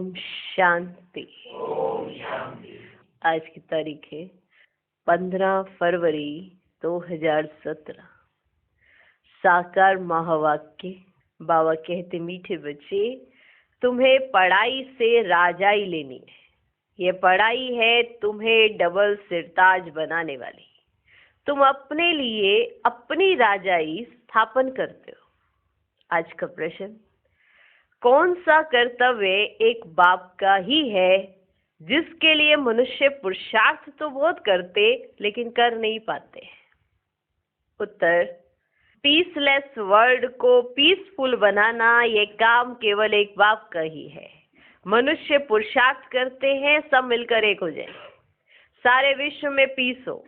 ओम शांति। आज की तारीख है 15 फरवरी 2017। साकार महावाक्य। बाबा कहते, मीठे बच्चे, तुम्हें पढ़ाई से राजाई लेनी है। ये पढ़ाई है तुम्हें डबल सिरताज बनाने वाली। तुम अपने लिए अपनी राजाई स्थापन करते हो। आज का प्रश्न, कौन सा कर्तव्य एक बाप का ही है जिसके लिए मनुष्य पुरुषार्थ तो बहुत करते लेकिन कर नहीं पाते? उत्तर, पीसलेस वर्ल्ड को पीसफुल बनाना ये काम केवल एक बाप का ही है। मनुष्य पुरुषार्थ करते हैं सब मिलकर एक हो जाए, सारे विश्व में पीस हो।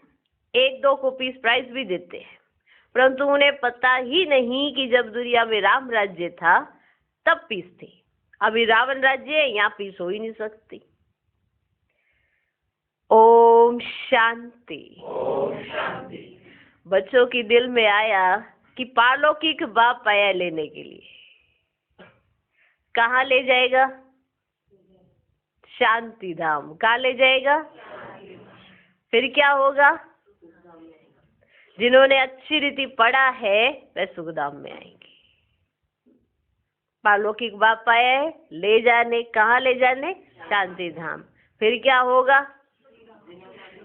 एक दो को पीस प्राइज भी देते हैं, परंतु उन्हें पता ही नहीं कि जब दुनिया में राम राज्य था तब पीस थी। अभी रावण राज्य है, यहाँ पीस हो ही नहीं सकती। ओम शांति। ओम शांति। बच्चों की दिल में आया कि पारलौकिक बाप आया लेने के लिए। कहाँ ले जाएगा? शांति धाम। कहाँ ले जाएगा? फिर क्या होगा? जिन्होंने अच्छी रीति पढ़ा है वे सुखधाम में आएंगे। पारलौकिक बाप आया है ले जाने। कहाँ ले जाने? शांति धाम। फिर क्या होगा?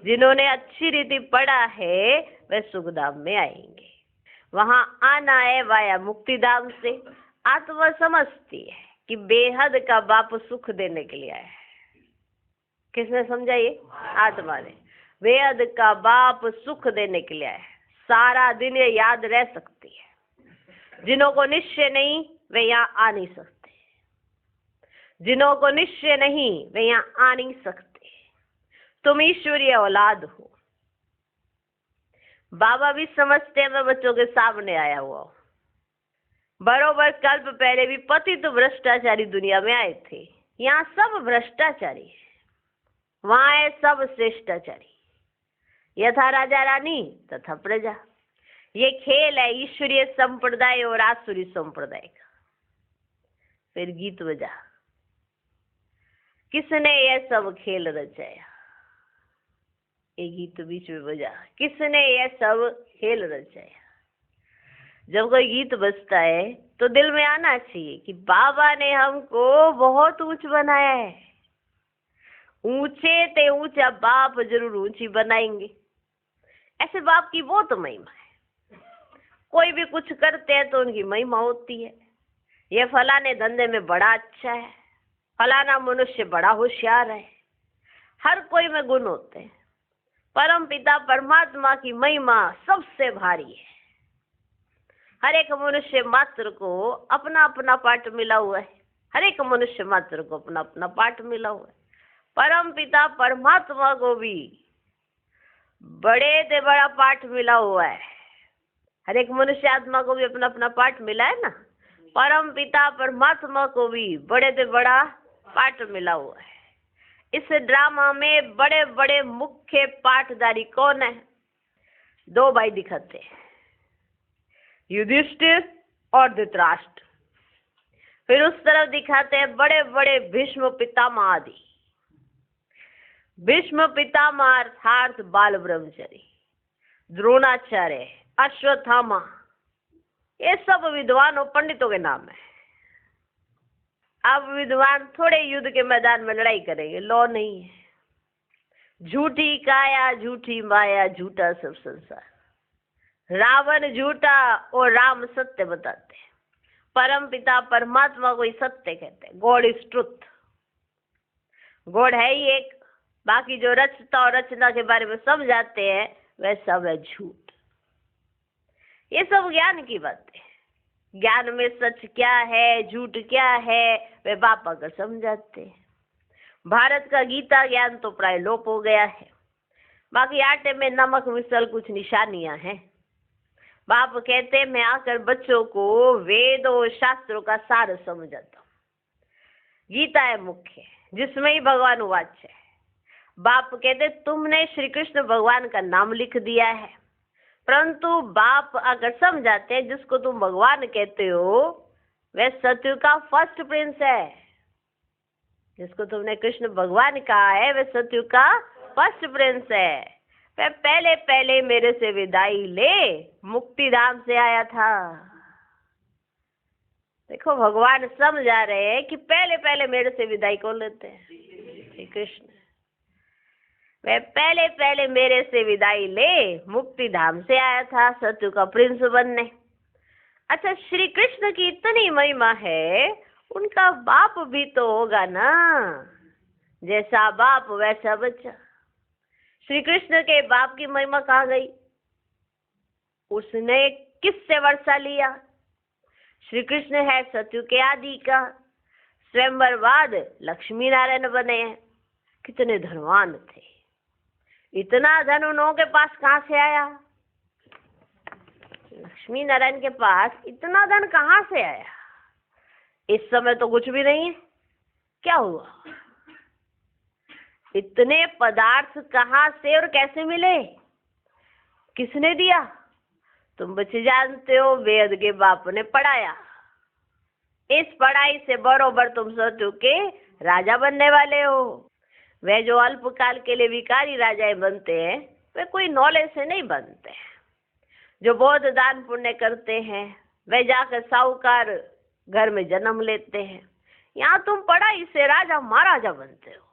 जिन्होंने अच्छी रीति पढ़ा है वे सुखधाम में आएंगे। वहां आना है वाया मुक्तिधाम से। आत्मा समझती है कि बेहद का बाप सुख देने के लिए आया है। किसने समझा? ये आत्मा ने। बेहद का बाप सुख देने के लिए आया है। सारा दिन ये याद रह सकती है। जिन्हों को निश्चय नहीं वे यहाँ आ नहीं सकते। जिन्हों को निश्चय नहीं वे यहाँ आ नहीं सकते। तुम ईश्वरीय औलाद हो। बाबा भी समझते हैं मैं बच्चों के सामने आया हुआ हूँ। बरोबर कल्प पहले भी पतित तो भ्रष्टाचारी दुनिया में आए थे। यहाँ सब भ्रष्टाचारी है, वहां है सब श्रेष्ठाचारी। यथा राजा रानी तथा प्रजा। ये खेल है ईश्वरीय संप्रदाय और आसुरी संप्रदाय का। फिर गीत बजा, किसने ये सब खेल रचाया? ये गीत बीच में बजा, किसने ये सब खेल रचाया? जब कोई गीत बजता है तो दिल में आना चाहिए कि बाबा ने हमको बहुत ऊंच बनाया है। ऊंचे ते ऊंचा बाप जरूर ऊंची बनाएंगे। ऐसे बाप की बहुत महिमा है। कोई भी कुछ करते हैं तो उनकी महिमा होती है। ये फलाने धंधे में बड़ा अच्छा है, फलाना मनुष्य बड़ा होशियार है। हर कोई में गुण होते हैं। परम पिता परमात्मा की महिमा सबसे भारी है। हर एक मनुष्य मात्र को अपना अपना पाठ मिला हुआ है। हर एक मनुष्य मात्र को अपना अपना पाठ मिला हुआ है। परम पिता परमात्मा को भी बड़े से बड़ा पाठ मिला हुआ है। हर एक मनुष्य आत्मा को भी अपना अपना पाठ मिला है ना। परम पिता परमात्मा को भी बड़े से बड़ा पाठ मिला हुआ है। इस ड्रामा में बड़े बड़े मुख्य पाठधारी कौन है? दो भाई दिखाते हैं, युधिष्ठिर और धृतराष्ट्र। फिर उस तरफ दिखाते हैं बड़े बड़े भीष्म पितामह आदि। भीष्म पितामह अर्थात बाल ब्रह्मचारी, द्रोणाचार्य, अश्वत्थामा, ये सब विद्वानों पंडितों के नाम है। अब विद्वान थोड़े युद्ध के मैदान में लड़ाई करेंगे, लौ नहीं है। झूठी काया झूठी माया झूठा सब संसार। रावण झूठा और राम सत्य बताते हैं। परम पिता परमात्मा को ही सत्य कहते हैं। God is truth. गॉड है ही एक, बाकी जो रचता और रचना के बारे में समझाते हैं वह सब है झूठ। ये सब ज्ञान की बातें हैं। ज्ञान में सच क्या है झूठ क्या है वे बाप अगर समझाते हैं। भारत का गीता ज्ञान तो प्राय लोप हो गया है। बाकी आटे में नमक मिसल कुछ निशानियां हैं। बाप कहते मैं आकर बच्चों को वेद और शास्त्रों का सार समझाता हूँ। गीता है मुख्य, जिसमें ही भगवान वाच्य है। बाप कहते तुमने श्री कृष्ण भगवान का नाम लिख दिया है, परंतु बाप अगर समझाते हैं जिसको तुम भगवान कहते हो वह सत्य का फर्स्ट प्रिंस है। जिसको तुमने कृष्ण भगवान कहा है वे सतयुग का फर्स्ट प्रिंस है। वह पहले पहले मेरे से विदाई ले मुक्ति धाम से आया था। देखो भगवान समझा रहे हैं कि पहले पहले मेरे से विदाई कौन लेते हैं? श्री कृष्ण। वह पहले पहले मेरे से विदाई ले मुक्ति धाम से आया था सतयुग का प्रिंस बनने। अच्छा, श्री कृष्ण की इतनी महिमा है, उनका बाप भी तो होगा ना, जैसा बाप वैसा बच्चा। श्री कृष्ण के बाप की महिमा कहाँ गई? उसने किससे वर्षा लिया? श्री कृष्ण है सतयुग के आदि का, स्वयंवर बाद लक्ष्मी नारायण बने हैं। कितने धनवान थे, इतना धन उन लोगों के पास कहाँ से आया? लक्ष्मी नारायण के पास इतना धन कहाँ से आया? इस समय तो कुछ भी नहीं है। क्या हुआ? इतने पदार्थ कहाँ से और कैसे मिले? किसने दिया? तुम बच्चे जानते हो, वेद के बाप ने पढ़ाया। इस पढ़ाई से बरोबर तुम सोचो के राजा बनने वाले हो। वे जो अल्पकाल के लिए विकारी राजाएं बनते हैं, वे कोई नॉलेज से नहीं बनते। जो बहुत दान पुण्य करते हैं वे जाकर साहूकार घर में जन्म लेते हैं। यहाँ तुम पढ़ाई से राजा महाराजा बनते हो,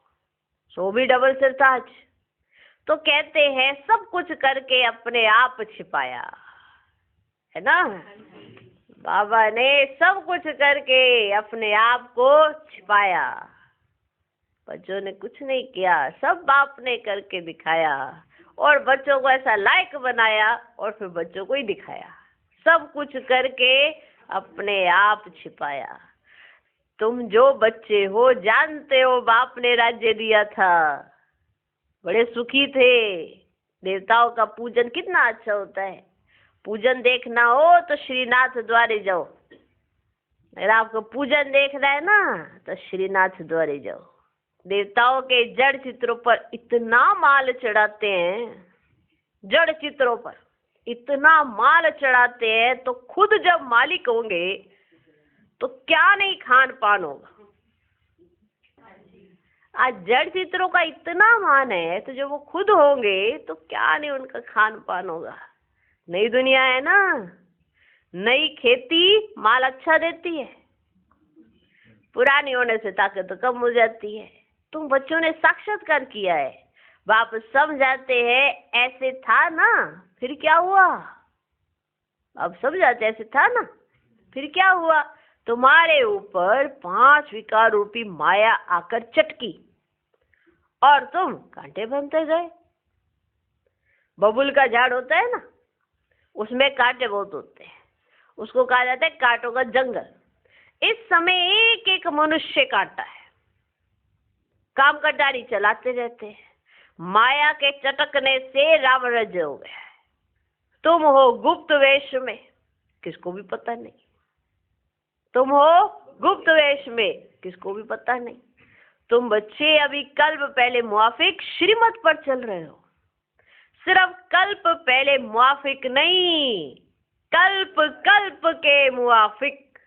सो भी डबल सिरताज। तो कहते हैं सब कुछ करके अपने आप छिपाया, है ना? बाबा ने सब कुछ करके अपने आप को छिपाया। बच्चों ने कुछ नहीं किया, सब बाप ने करके दिखाया और बच्चों को ऐसा लायक बनाया और फिर बच्चों को ही दिखाया। सब कुछ करके अपने आप छिपाया। तुम जो बच्चे हो जानते हो बाप ने राज्य दिया था, बड़े सुखी थे। देवताओं का पूजन कितना अच्छा होता है। पूजन देखना हो तो श्रीनाथ द्वारे जाओ। अगर आपको पूजन देखना है ना तो श्रीनाथ द्वारे जाओ। देवताओं के जड़ चित्रों पर इतना माल चढ़ाते हैं, जड़ चित्रों पर इतना माल चढ़ाते हैं, तो खुद जब मालिक होंगे तो क्या नहीं खान पान होगा। आज जड़ चित्रों का इतना मान है, तो जब वो खुद होंगे तो क्या नहीं उनका खान पान होगा। नई दुनिया है ना, नई खेती माल अच्छा देती है, पुरानी होने से ताकत कम हो जाती है। तुम बच्चों ने साक्षात्कार किया है, बाप समझाते हैं ऐसे था ना, फिर क्या हुआ? अब समझाते ऐसे था ना, फिर क्या हुआ? तुम्हारे ऊपर 5 विकार रूपी माया आकर चटकी और तुम कांटे बनते गए। बबुल का झाड़ होता है ना, उसमें कांटे बहुत होते हैं, उसको कहा जाता है कांटों का जंगल। इस समय एक एक मनुष्य कांटा है, काम कटारी चलाते रहते हैं। माया के चटकने से रावण राज्य हो गया है। तुम हो गुप्त वेश में, किसको भी पता नहीं। तुम हो गुप्त वेश में, किसको भी पता नहीं। तुम बच्चे अभी कल्प पहले मुआफिक श्रीमत पर चल रहे हो। सिर्फ कल्प पहले मुआफिक नहीं, कल्प कल्प के मुआफिक।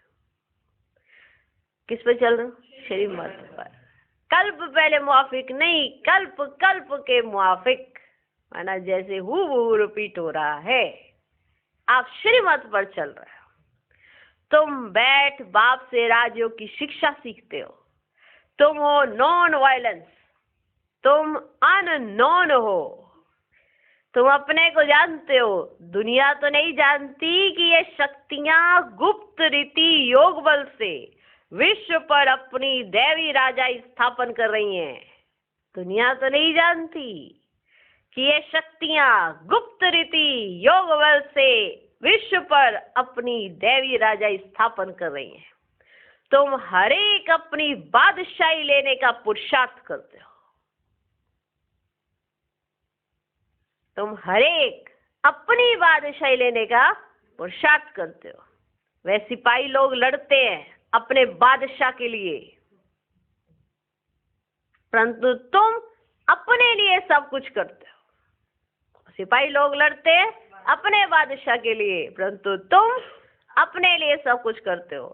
किस पे चल रहे हो? श्रीमत पर। कल्प पहले मुआफिक नहीं, कल्प कल्प के मुआफिक। माना जैसे हूबहू रिपीट हो रहा है, आप श्रीमत पर चल रहे हो। तुम बैठ बाप से राजयोग की शिक्षा सीखते हो। तुम हो नॉन वायलेंस, तुम अननोन हो। तुम अपने को जानते हो, दुनिया तो नहीं जानती कि ये शक्तियां गुप्त रीति योग बल से विश्व पर अपनी दैवी राजा स्थापन कर रही हैं। दुनिया तो नहीं जानती कि ये शक्तियां गुप्त रीति योग बल से विश्व पर अपनी दैवी राजा स्थापन कर रही हैं। तुम हर एक अपनी बादशाही लेने का पुरुषार्थ करते हो। तुम हर एक अपनी बादशाही लेने का पुरुषार्थ करते हो। वे सिपाही लोग लड़ते हैं अपने बादशाह के लिए, परंतु तुम अपने लिए सब कुछ करते हो। सिपाही लोग लड़ते हैं अपने बादशाह के लिए, परंतु तुम अपने लिए सब कुछ करते हो।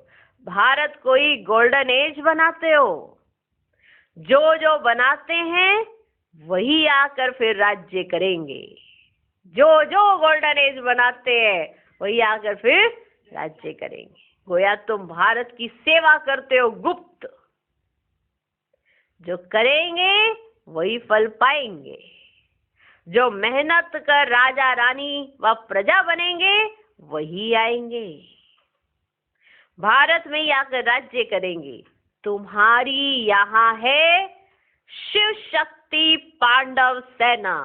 भारत को ही गोल्डन एज बनाते हो। जो जो बनाते हैं वही आकर फिर राज्य करेंगे। जो जो गोल्डन एज बनाते हैं वही आकर फिर राज्य करेंगे। गोया तुम भारत की सेवा करते हो गुप्त, जो करेंगे वही फल पाएंगे। जो मेहनत कर राजा रानी व प्रजा बनेंगे वही आएंगे, भारत में ही आकर राज्य करेंगे। तुम्हारी यहाँ है शिव शक्ति पांडव सेना।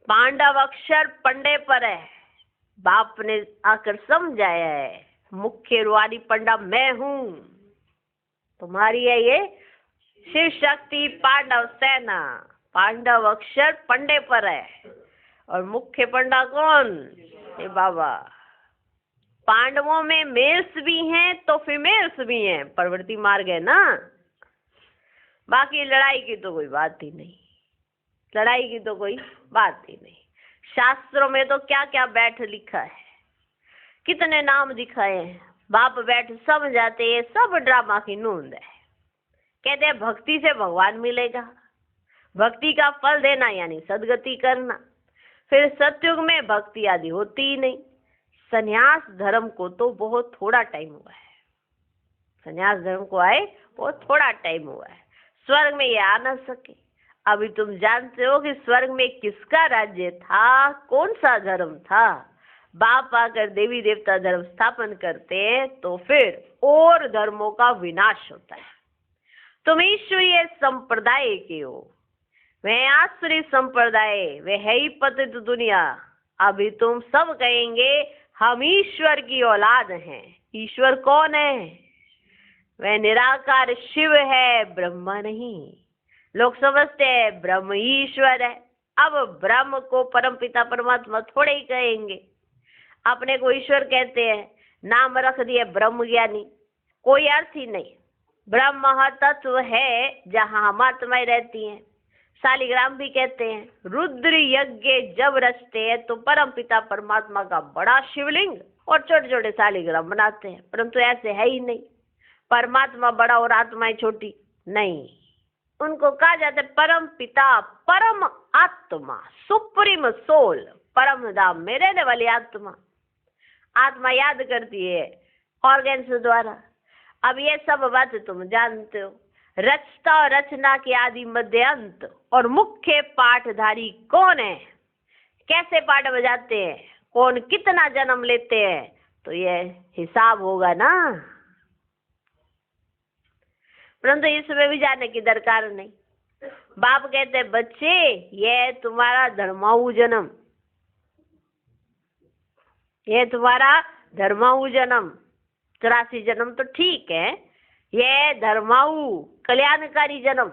पांडव अक्षर पंडे पर है, बाप ने आकर समझाया है, मुख्य रुआरी पंडा मैं हूं। तुम्हारी है ये शिव शक्ति पांडव सेना। पांडव अक्षर पंडे पर है और मुख्य पंडा कौन? ये बाबा। पांडवों में मेल्स भी हैं तो फीमेल्स भी हैं, प्रवृत्ति मार्ग है ना। बाकी लड़ाई की तो कोई बात ही नहीं, लड़ाई की तो कोई बात ही नहीं। शास्त्रों में तो क्या क्या बैठ लिखा है, कितने नाम दिखाए हैं, बाप बैठ समझाते हैं, सब ड्रामा की नूंद है। कहते हैं भक्ति से भगवान मिलेगा, भक्ति का फल देना यानी सदगति करना। फिर सतयुग में भक्ति आदि होती ही नहीं। संन्यास धर्म को तो बहुत थोड़ा टाइम हुआ है, संन्यास धर्म को आए बहुत थोड़ा टाइम हुआ है। स्वर्ग में ये आ न सके। अभी तुम जानते हो कि स्वर्ग में किसका राज्य था, कौन सा धर्म था। बाप आकर देवी देवता धर्म स्थापन करते हैं तो फिर और धर्मों का विनाश होता है। तुम ईश्वरीय संप्रदाय के हो, वह आसुरी संप्रदाय, वे है ही पतित दुनिया। अभी तुम सब कहेंगे हम ईश्वर की औलाद हैं। ईश्वर कौन है? वह निराकार शिव है, ब्रह्मा नहीं। लोग समझते हैं ब्रह्म ईश्वर है। अब ब्रह्म को परमपिता परमात्मा थोड़े ही कहेंगे, अपने को ईश्वर कहते हैं, नाम रख दिए ब्रह्म ज्ञानी, कोई अर्थ ही नहीं। ब्रह्म तत्व है जहाँ हम आत्माएं रहती हैं। शालिग्राम भी कहते हैं रुद्र यज्ञ जब रचते हैं तो परम पिता परमात्मा का बड़ा शिवलिंग और छोटे छोटे शालिग्राम बनाते हैं, परंतु ऐसे है ही नहीं। परमात्मा बड़ा और आत्माएं छोटी नहीं। उनको कहा जाता है परम पिता, परम आत्मा, सुप्रीम सोल, परम धाम में रहने वाली आत्मा। आत्मा याद करती है ऑर्गन्स द्वारा। अब ये सब बात तुम जानते हो। रचता और रचना के आदि मध्य अंत और मुख्य पाठधारी कौन है, कैसे पाठ बजाते हैं, कौन कितना जन्म लेते हैं, तो ये हिसाब होगा ना। परंतु इसमें भी जाने की दरकार नहीं। बाप कहते हैं बच्चे ये तुम्हारा धर्माऊ जन्म, ये तुम्हारा धर्माऊ जन्म, 84 जन्म तो ठीक है, ये धर्माऊ कल्याणकारी जन्म।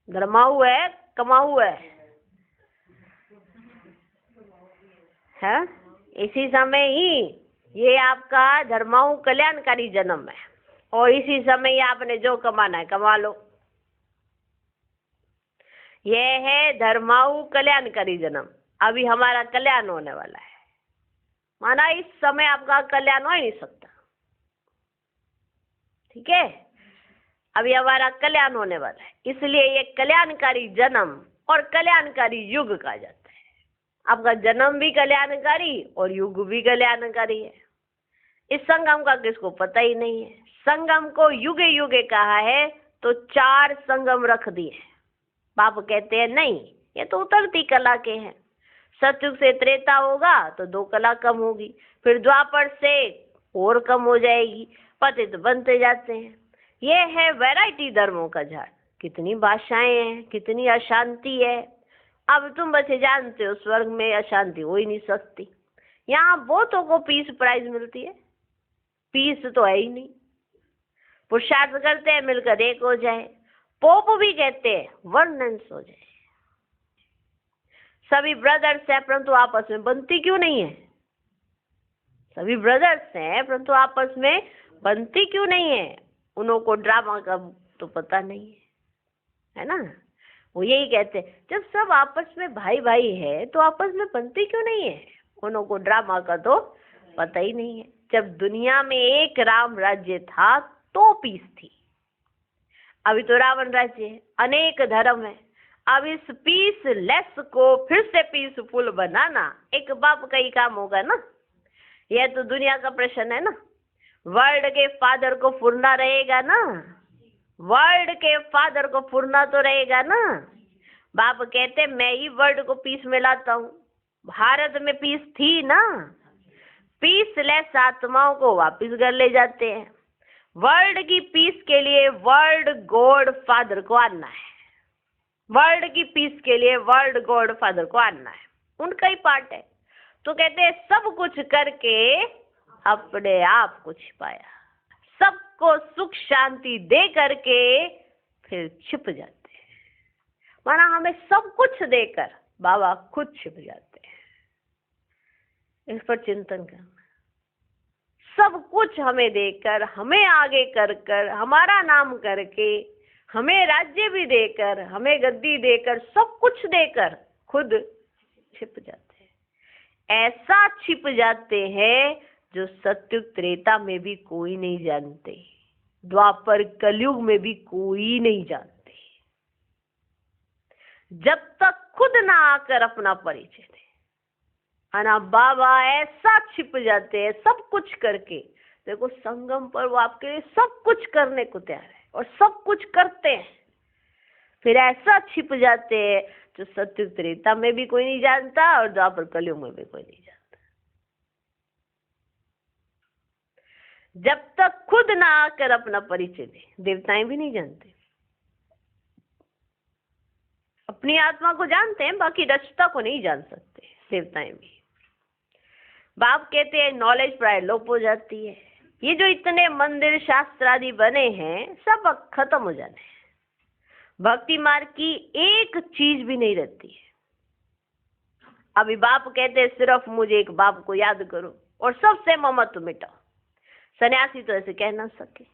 धर्माऊ है कमाऊ है इसी समय ही ये आपका धर्माऊ कल्याणकारी जन्म है और इसी समय ही आपने जो कमाना है कमा लो। ये है धर्माऊ कल्याणकारी जन्म। अभी हमारा कल्याण होने वाला है, माना इस समय आपका कल्याण हो ही नहीं सकता, ठीक है। अभी हमारा कल्याण होने वाला है, इसलिए ये कल्याणकारी जन्म और कल्याणकारी युग कहा जाता है। आपका जन्म भी कल्याणकारी और युग भी कल्याणकारी है। इस संगम का किसको पता ही नहीं है। संगम को युगे युगे कहा है तो 4 संगम रख दिए। बाप कहते हैं नहीं, ये तो उतरती कला के हैं। सतयुग से त्रेता होगा तो 2 कला कम होगी, फिर द्वापर से और कम हो जाएगी, पतित बनते जाते हैं। ये है वैरायटी धर्मों का झाड़। कितनी भाषाएं हैं, कितनी अशांति है। अब तुम बच्चे जानते हो स्वर्ग में अशांति हो ही नहीं सकती। यहाँ बहुतों को पीस प्राइज मिलती है, पीस तो है ही नहीं। पुरुषार्थ करते हैं मिलकर एक हो जाए। पोप भी कहते हैं वर्णन हो जाए। सभी ब्रदर्स हैं परंतु आपस में बनती क्यों नहीं है? सभी ब्रदर्स हैं परंतु आपस में बनती क्यों नहीं है? उनको ड्रामा का तो पता नहीं है ना। वो यही कहते हैं जब सब आपस में भाई भाई है तो आपस में बनती क्यों नहीं है? उनको ड्रामा का तो पता ही नहीं है। जब दुनिया में एक राम राज्य था तो पीस थी। अभी तो रावण राज्य है, अनेक धर्म है। अब इस पीसलेस को फिर से पीसफुल बनाना एक बाप का ही काम होगा ना। यह तो दुनिया का प्रश्न है ना। वर्ल्ड के फादर को फुरना रहेगा ना, वर्ल्ड के फादर को फुरना तो रहेगा ना। बाप कहते मैं ही वर्ल्ड को पीस में लाता हूँ। भारत में पीस थी ना, पीसलेस आत्माओं को वापिस घर ले जाते हैं। वर्ल्ड की पीस के लिए वर्ल्ड गॉड फादर को आना है, वर्ल्ड की पीस के लिए वर्ल्ड गॉड फादर को आना है, उनका ही पार्ट है। तो कहते हैं सब कुछ करके अपने आप को छिपाया, सबको सुख शांति दे करके फिर छिप जाते हैं। माना हमें सब कुछ देकर बाबा खुद छिप जाते हैं। इस पर चिंतन करना। सब कुछ हमें देकर, हमें आगे कर कर, हमारा नाम करके, हमें राज्य भी देकर, हमें गद्दी देकर, सब कुछ देकर खुद छिप जाते हैं। ऐसा छिप जाते हैं जो सत्युग त्रेता में भी कोई नहीं जानते, द्वापर कलयुग में भी कोई नहीं जानते। जब तक खुद ना आकर अपना परिचय दे। अना बाबा ऐसा छिप जाते हैं सब कुछ करके। देखो संगम पर वो आपके लिए सब कुछ करने को तैयार है और सब कुछ करते हैं। फिर ऐसा छिप जाते हैं जो सत्युग त्रेता में भी कोई नहीं जानता और द्वापर कलयुग में भी कोई नहीं जानता। जब तक खुद ना आकर अपना परिचय दे, देवताएं भी नहीं जानते। अपनी आत्मा को जानते हैं, बाकी रचता को नहीं जान सकते देवताएं भी। बाप कहते हैं नॉलेज प्राय लोप हो जाती है। ये जो इतने मंदिर शास्त्र आदि बने हैं सब खत्म हो जाने हैं। भक्ति मार्ग की एक चीज भी नहीं रहती है। अभी बाप कहते हैं सिर्फ मुझे एक बाप को याद करो और सबसे ममत्व मिटाओ। सन्यासी तो ऐसे कह ना सके।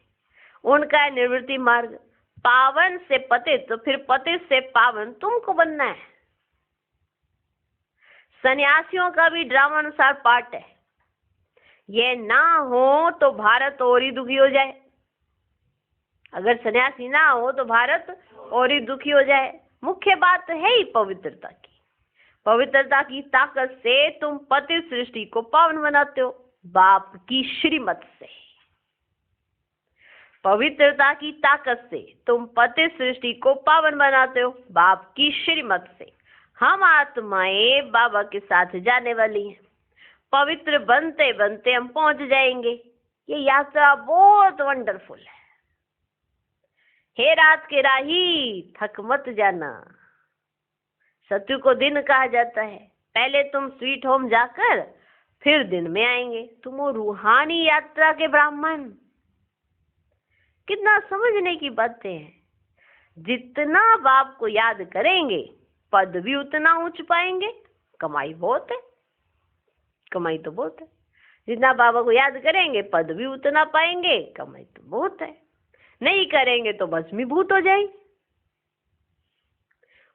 उनका है निवृत्ति मार्ग, पावन से पतित, तो फिर पतित से पावन तुमको बनना है। सन्यासियों का भी ड्रामा अनुसार पार्ट है। ये ना हो तो भारत और ही दुखी हो जाए। अगर सन्यासी ना हो तो भारत और ही दुखी हो जाए। मुख्य बात है ही पवित्रता की। पवित्रता की ताकत से तुम पतित सृष्टि को पावन बनाते हो, बाप की श्रीमत से। पवित्रता की ताकत से तुम पतित सृष्टि को पावन बनाते हो, बाप की श्रीमत से। हम आत्माएं बाबा के साथ जाने वाली हैं। पवित्र बनते बनते हम पहुंच जाएंगे। ये यात्रा बहुत वंडरफुल है। हे रात के राही थक मत जाना। सत्यु को दिन कहा जाता है। पहले तुम स्वीट होम जाकर फिर दिन में आएंगे। तुम वो रूहानी यात्रा के ब्राह्मण। कितना समझने की बातें हैं। जितना बाप को याद करेंगे पद भी उतना ऊंच पाएंगे। कमाई बहुत है, कमाई तो बहुत है। जितना बाबा को याद करेंगे पद भी उतना पाएंगे, कमाई तो बहुत है। नहीं करेंगे तो भस्मीभूत हो जाएंगे।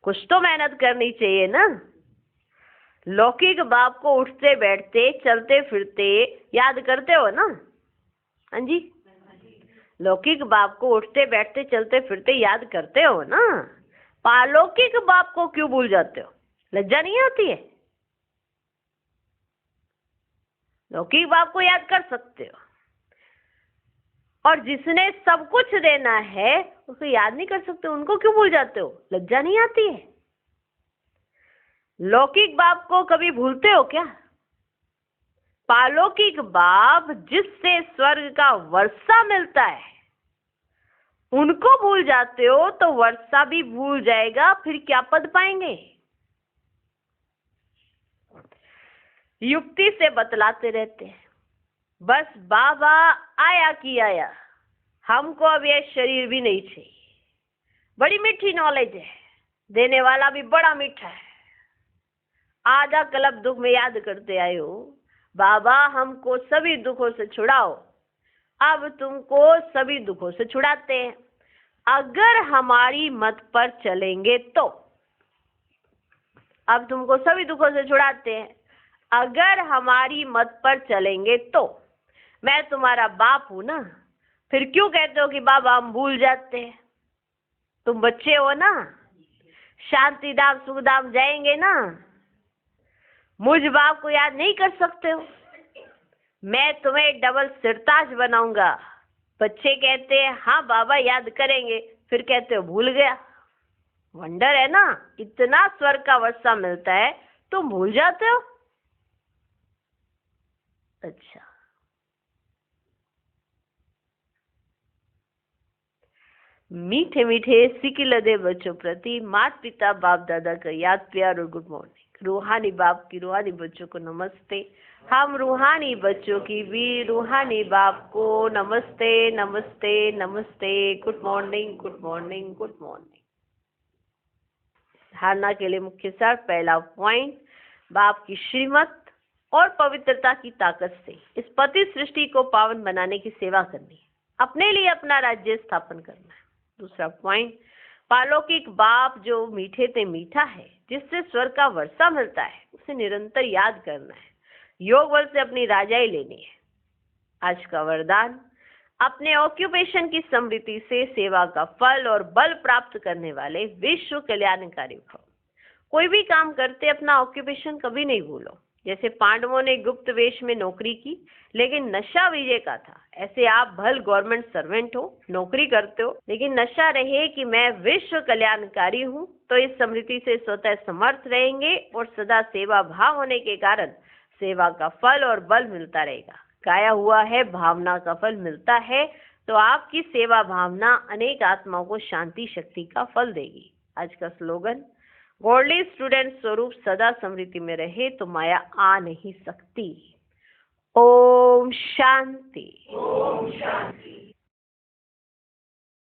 कुछ तो मेहनत करनी चाहिए ना। लौकिक बाप को उठते बैठते चलते फिरते याद करते हो ना। हाँ जी, लौकिक बाप को उठते बैठते चलते फिरते याद करते हो ना। पालौकिक बाप को क्यों भूल जाते हो? लज्जा नहीं आती है? लौकिक बाप को याद कर सकते हो और जिसने सब कुछ देना है उसको याद नहीं कर सकते, उनको क्यों भूल जाते हो? लज्जा नहीं आती है? लौकिक बाप को कभी भूलते हो क्या? पालौकिक बाप जिससे स्वर्ग का वर्षा मिलता है उनको भूल जाते हो तो वर्षा भी भूल जाएगा, फिर क्या पद पाएंगे? युक्ति से बतलाते रहते हैं। बस बाबा आया कि आया, हमको अब यह शरीर भी नहीं चाहिए। बड़ी मीठी नॉलेज है, देने वाला भी बड़ा मीठा है। आधा कल्प दुख में याद करते आए हो, बाबा हमको सभी दुखों से छुड़ाओ। अब तुमको सभी दुखों से छुड़ाते हैं अगर हमारी मत पर चलेंगे तो। अब तुमको सभी दुखों से छुड़ाते हैं अगर हमारी मत पर चलेंगे तो। मैं तुम्हारा बाप हूं ना, फिर क्यों कहते हो कि बाबा हम भूल जाते हैं? तुम बच्चे हो ना, शांति धाम सुख धाम जाएंगे ना, मुझ बाप को याद नहीं कर सकते हो? मैं तुम्हें डबल सिरताज बनाऊंगा। बच्चे कहते हैं हाँ बाबा याद करेंगे, फिर कहते हो भूल गया। वंडर है ना, इतना स्वर्ग का वर्षा मिलता है, तुम भूल जाते हो। अच्छा, मीठे मीठे सिकिलदे बच्चों प्रति माता पिता बाप दादा का याद प्यार और गुड मॉर्निंग। रूहानी बाप की रूहानी बच्चों को नमस्ते। हम रूहानी बच्चों की भी रूहानी बाप को नमस्ते नमस्ते नमस्ते। Good morning good morning good morning. धारणा के लिए मुख्य सार, पहला पॉइंट, बाप की श्रीमत और पवित्रता की ताकत से इस पति सृष्टि को पावन बनाने की सेवा करनी है, अपने लिए अपना राज्य स्थापन करना है। दूसरा पॉइंट, पालौकिक बाप जो मीठे ते मीठा है, जिससे स्वर्ग का वर्षा मिलता है, उसे निरंतर याद करना है, योग बल से अपनी राजाई लेनी है। आज का वरदान, अपने ऑक्यूपेशन की समृद्धि से सेवा का फल और बल प्राप्त करने वाले विश्व कल्याणकारी भव। कोई भी काम करते अपना ऑक्यूपेशन कभी नहीं भूलो। जैसे पांडवों ने गुप्त वेश में नौकरी की, लेकिन नशा विजय का था, ऐसे आप भल गवर्नमेंट सर्वेंट हो, नौकरी करते हो, लेकिन नशा रहे कि मैं विश्व कल्याणकारी हूँ, तो इस समृद्धि से स्वतः समर्थ रहेंगे और सदा सेवा भाव होने के कारण सेवा का फल और बल मिलता रहेगा। गाया हुआ है भावना का फल मिलता है, तो आपकी सेवा भावना अनेक आत्माओं को शांति शक्ति का फल देगी। आज का स्लोगन, गॉडली स्टूडेंट स्वरूप सदा समृद्धि में रहे तो माया आ नहीं सकती। ओम शांति। ओम शांति।